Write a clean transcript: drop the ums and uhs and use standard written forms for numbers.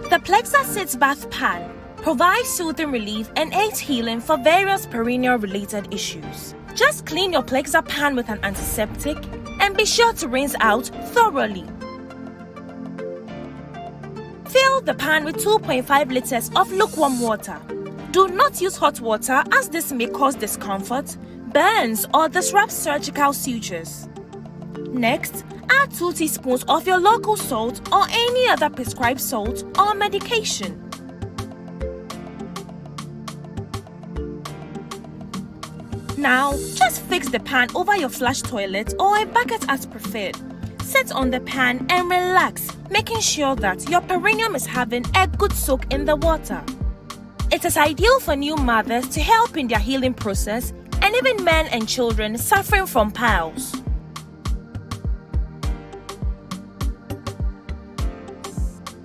The Plexacity bath pan provides soothing relief and aids healing for various perineal-related issues. Just clean your Plexa Pan with an antiseptic and be sure to rinse out thoroughly. Fill the pan with 2.5 liters of lukewarm water. Do not use hot water as this may cause discomfort, burns, or disrupt surgical sutures. Next, add 2 teaspoons of your local salt or any other prescribed salt or medication. Now, just fix the pan over your flush toilet or a bucket as preferred. Sit on the pan and relax, making sure that your perineum is having a good soak in the water. It is ideal for new mothers to help in their healing process and even men and children suffering from piles.